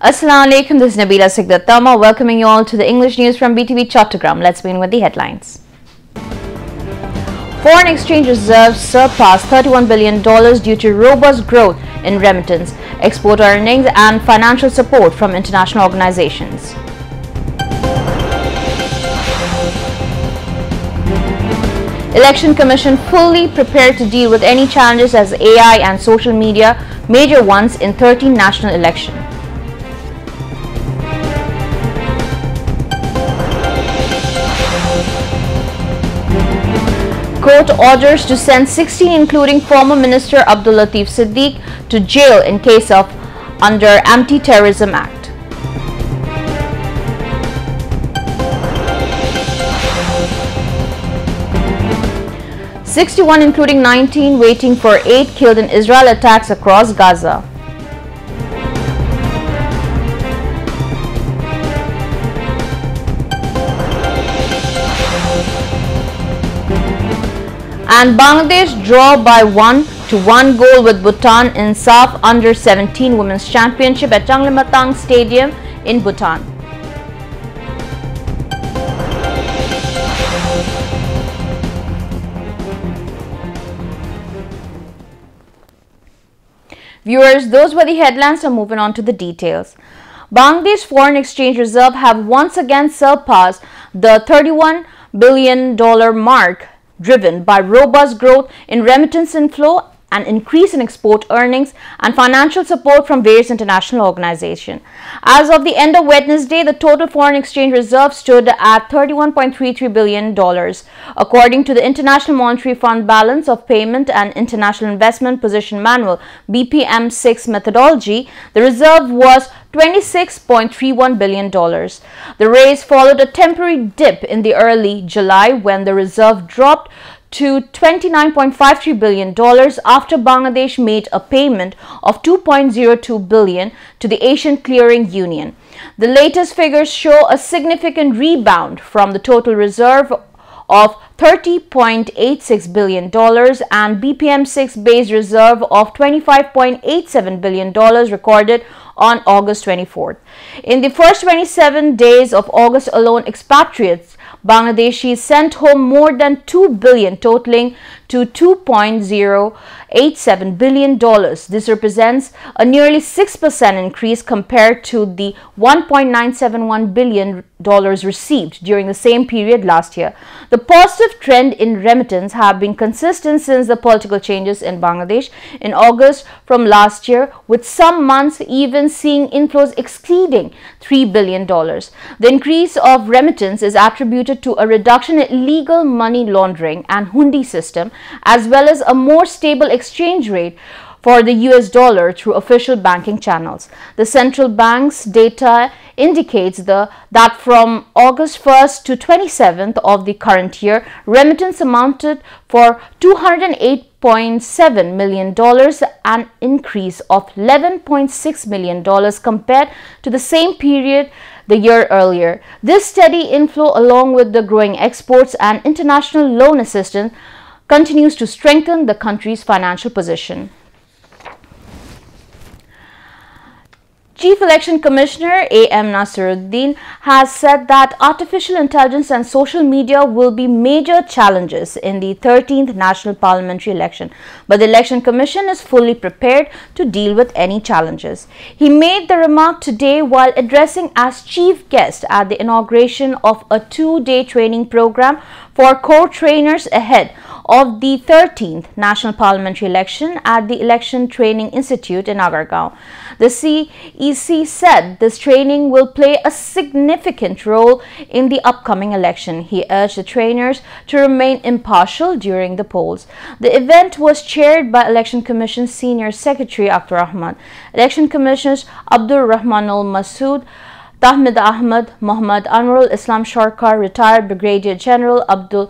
Assalamu alaikum, this is Nabila Sigdattama welcoming you all to the English news from BTV Chattogram. Let's begin with the headlines. Foreign exchange reserves surpassed $31 billion due to robust growth in remittance, export earnings and financial support from international organizations. Election Commission fully prepared to deal with any challenges as AI and social media major ones in 13 national elections. Court orders to send 16 including former Minister Abdul Latif Siddiqui to jail in case of under Anti-Terrorism Act. "61 including 19 waiting for 8 killed in Israel attacks across Gaza. And Bangladesh draw by 1-1 goal with Bhutan in SAF Under-17 Women's Championship at Changlamatang Stadium in Bhutan. Viewers, those were the headlines. Now moving on to the details. Bangladesh foreign exchange reserve have once again surpassed the $31 billion mark, driven by robust growth in remittance inflow, an increase in export earnings and financial support from various international organizations. As of the end of Wednesday, the total foreign exchange reserve stood at $31.33 billion. According to the International Monetary Fund Balance of Payment and International Investment Position Manual (BPM6) methodology, the reserve was $26.31 billion. The raise followed a temporary dip in the early July when the reserve dropped to $29.53 billion after Bangladesh made a payment of $2.02 billion to the Asian Clearing Union. The latest figures show a significant rebound from the total reserve of $30.86 billion and BPM6 base reserve of $25.87 billion recorded on August 24th. In the first 27 days of August alone, expatriates Bangladeshis sent home more than $2 billion, totaling to $2.087 billion. This represents a nearly 6% increase compared to the $1.971 billion received during the same period last year. The positive trend in remittance have been consistent since the political changes in Bangladesh in August from last year, with some months even seeing inflows exceeding $3 billion. The increase of remittance is attributed to a reduction in illegal money laundering and hundi system, as well as a more stable exchange rate for the US dollar through official banking channels. The central bank's data indicates that from August 1st to 27th of the current year, remittance amounted for $208.7 million, an increase of $11.6 million compared to the same period the year earlier. This steady inflow, along with the growing exports and international loan assistance, continues to strengthen the country's financial position. Chief Election Commissioner A.M. Nasiruddin has said that artificial intelligence and social media will be major challenges in the 13th National Parliamentary election, but the Election Commission is fully prepared to deal with any challenges. He made the remark today while addressing as chief guest at the inauguration of a 2-day training program for core trainers ahead of the 13th National Parliamentary election at the Election Training Institute in Agargaon. The CEC said this training will play a significant role in the upcoming election. He urged the trainers to remain impartial during the polls. The event was chaired by Election Commission Senior Secretary Akhtar Ahmad, Election Commissioners Abdul Rahmanul Masood, Tahmid Ahmad, Muhammad Anwarul Islam Sharkar, retired Brigadier General Abdul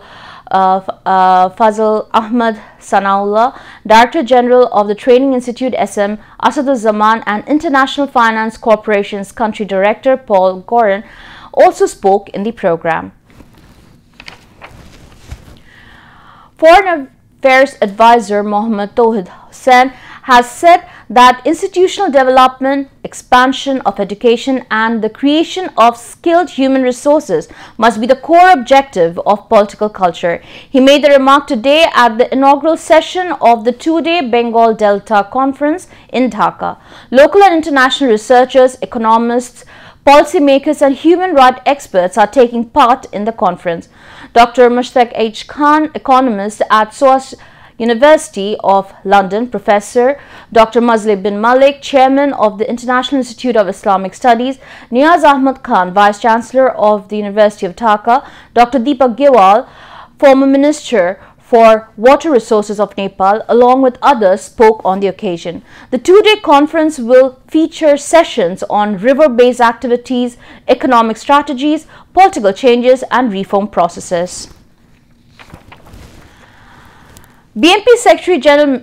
Fazal Ahmad Sanaullah, Director General of the Training Institute SM Asaduzzaman, and International Finance Corporation's Country Director Paul Gorin also spoke in the program. Foreign Affairs Advisor Mohammad Tawhid Sen has said that institutional development, expansion of education and the creation of skilled human resources must be the core objective of political culture. He made the remark today at the inaugural session of the two-day Bengal Delta Conference in Dhaka. Local and international researchers, economists, policymakers and human rights experts are taking part in the conference. Dr. Mushtaq H. Khan, economist at SOAS University of London, Professor Dr. Mazli bin Malik, Chairman of the International Institute of Islamic Studies, Niaz Ahmad Khan, Vice Chancellor of the University of Dhaka, Dr. Deepak Gewal, former Minister for Water Resources of Nepal, along with others, spoke on the occasion. The two-day conference will feature sessions on river-based activities, economic strategies, political changes and reform processes. BNP Secretary General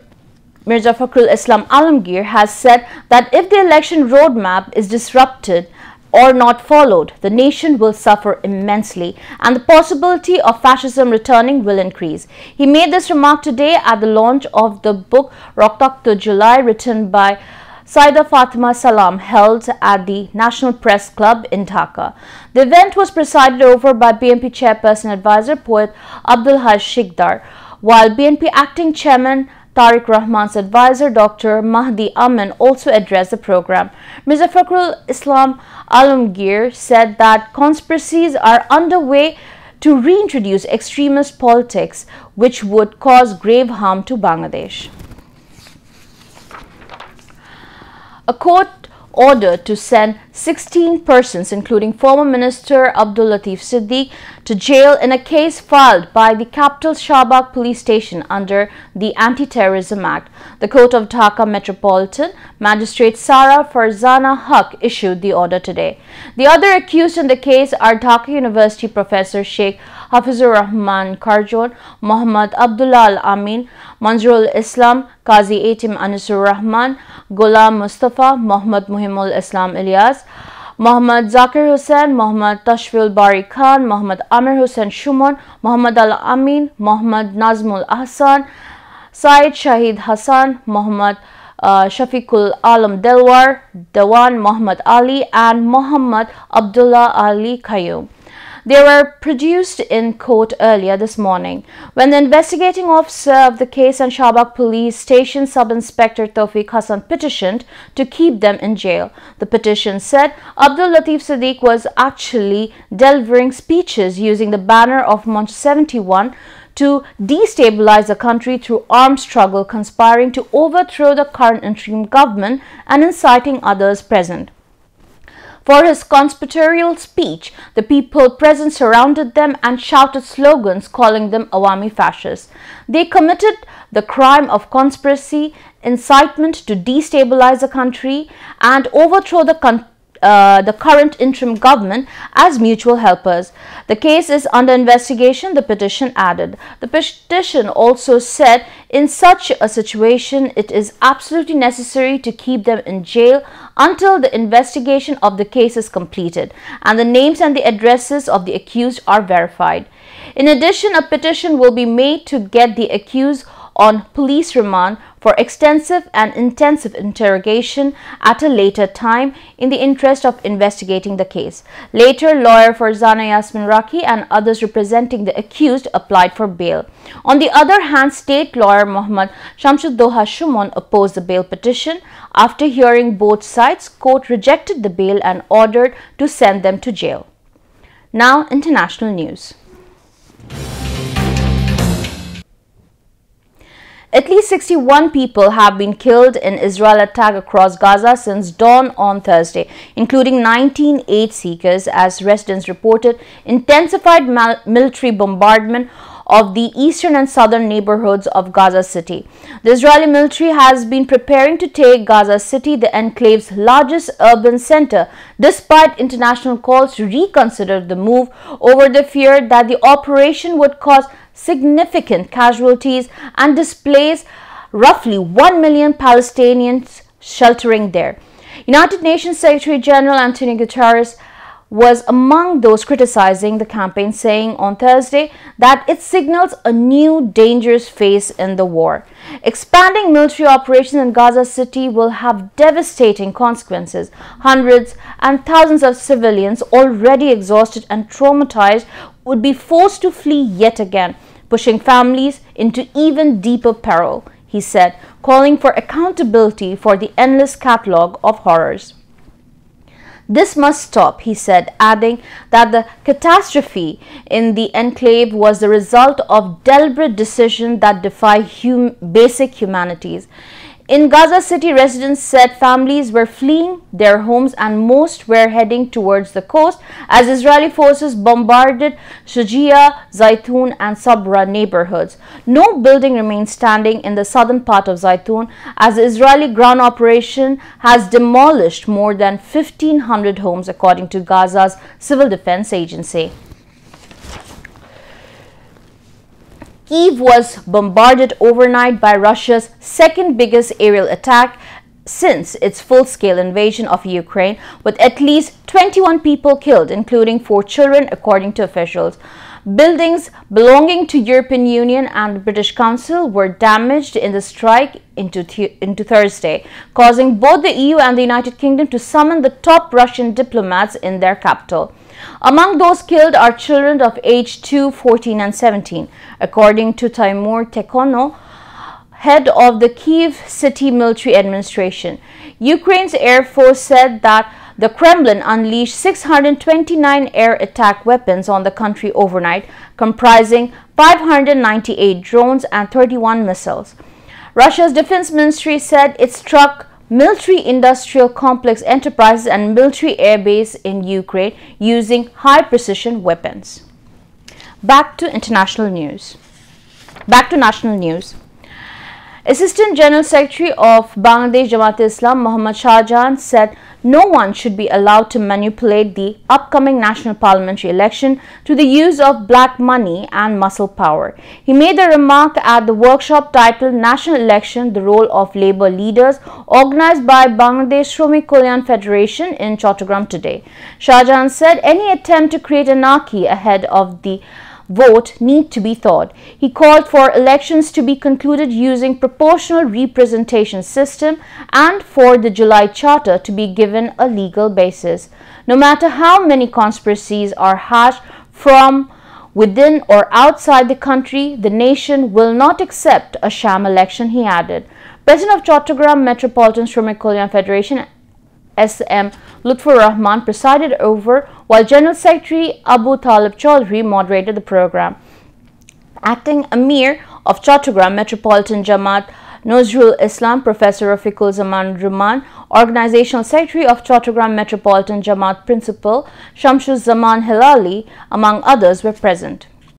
Mirza Fakhrul Islam Alamgir has said that if the election roadmap is disrupted or not followed, the nation will suffer immensely and the possibility of fascism returning will increase. He made this remark today at the launch of the book Roktakto July, written by Saida Fatima Salam, held at the National Press Club in Dhaka. The event was presided over by BNP Chairperson Advisor Poet Abdul Shikdar, while BNP Acting Chairman Tariq Rahman's advisor Dr. Mahdi Amin also addressed the program. Mirza Fakhrul Islam Alamgir said that conspiracies are underway to reintroduce extremist politics which would cause grave harm to Bangladesh. A court ordered to send 16 persons, including former Minister Abdul Latif Siddiqui, to jail in a case filed by the capital Shahbag police station under the Anti-Terrorism Act. The Court of Dhaka Metropolitan Magistrate Sara Farzana Haq issued the order today. The other accused in the case are Dhaka University Professor Sheikh Hafizur Rahman Karjon, Muhammad Abdullah Al-Amin, Manzurul Islam, Qazi Etim Anisur Rahman, Ghulam Mustafa, Muhammad Muhimul Islam Ilyas, Muhammad Zakir Hussain, Muhammad Tashfil Bari Khan, Muhammad Amir Hussain Shumon, Muhammad Al-Amin, Muhammad Nazmul Ahsan, Syed Shahid Hassan, Muhammad Shafiqul Alam Delwar, Dewan Muhammad Ali and Muhammad Abdullah Ali Qayyum. They were produced in court earlier this morning when the investigating officer of the case and Shahbag Police Station Sub-Inspector Tawfiq Hassan petitioned to keep them in jail. The petition said Abdul Latif Siddiqui was actually delivering speeches using the banner of March 71 to destabilize the country through armed struggle, conspiring to overthrow the current interim government and inciting others present. For his conspiratorial speech, the people present surrounded them and shouted slogans calling them Awami fascists. They committed the crime of conspiracy, incitement to destabilize the country and overthrow the current interim government as mutual helpers. The case is under investigation, the petition added. The petition also said in such a situation, it is absolutely necessary to keep them in jail until the investigation of the case is completed and the names and the addresses of the accused are verified. In addition, a petition will be made to get the accused on police remand for extensive and intensive interrogation at a later time in the interest of investigating the case. Later, lawyer Farzana Yasmin Raki and others representing the accused applied for bail. On the other hand, state lawyer Muhammad Shamsuddoha Shumon opposed the bail petition. After hearing both sides, court rejected the bail and ordered to send them to jail. Now, international news. At least 61 people have been killed in Israel attack across Gaza since dawn on Thursday, including 19 aid seekers, as residents reported intensified military bombardment of the eastern and southern neighborhoods of Gaza City. The Israeli military has been preparing to take Gaza City, the enclave's largest urban center, despite international calls to reconsider the move over the fear that the operation would cause significant casualties and displace roughly 1 million Palestinians sheltering there. United Nations Secretary General Antonio Guterres was among those criticizing the campaign, saying on Thursday that it signals a new dangerous phase in the war. Expanding military operations in Gaza City will have devastating consequences. Hundreds and thousands of civilians, already exhausted and traumatized, would be forced to flee yet again, pushing families into even deeper peril, he said, calling for accountability for the endless catalogue of horrors. This must stop, he said, adding that the catastrophe in the enclave was the result of deliberate decisions that defy basic humanities. In Gaza City, residents said families were fleeing their homes and most were heading towards the coast as Israeli forces bombarded Shujia, Zaytun and Sabra neighborhoods. No building remains standing in the southern part of Zaytun as the Israeli ground operation has demolished more than 1,500 homes, according to Gaza's civil defense agency. Kyiv was bombarded overnight by Russia's second biggest aerial attack since its full-scale invasion of Ukraine, with at least 21 people killed, including 4 children, according to officials. Buildings belonging to European Union and the British Council were damaged in the strike into Thursday, causing both the EU and the United Kingdom to summon the top Russian diplomats in their capital. Among those killed are children of age 2, 14 and 17, according to Timur Tekhono, head of the Kyiv City Military Administration. Ukraine's Air Force said that the Kremlin unleashed 629 air attack weapons on the country overnight, comprising 598 drones and 31 missiles. Russia's defense ministry said it struck military-industrial complex enterprises and military air base in Ukraine using high-precision weapons. Back to national news. Assistant General Secretary of Bangladesh Jamaat-e-Islam Mohammad Shahjahan said no one should be allowed to manipulate the upcoming national parliamentary election through the use of black money and muscle power. He made the remark at the workshop titled National Election, the Role of Labour Leaders, organized by Bangladesh Shramik Kalyan Federation in Chattogram today. Shahjahan said any attempt to create anarchy ahead of the vote need to be thought. He called for elections to be concluded using proportional representation system and for the July Charter to be given a legal basis. No matter how many conspiracies are hatched from within or outside the country, the nation will not accept a sham election, he added. President of Chattogram Metropolitan Shramik Kalyan Federation S.M. Lutfur Rahman presided over, while General Secretary Abu Talib Chaudhry moderated the program. Acting Amir of Chattogram Metropolitan Jamaat Nozrul Islam, Professor Rafiqul Zaman Ruman, Organizational Secretary of Chattogram Metropolitan Jamaat Principal Shamshuz Zaman Hilali, among others, were present.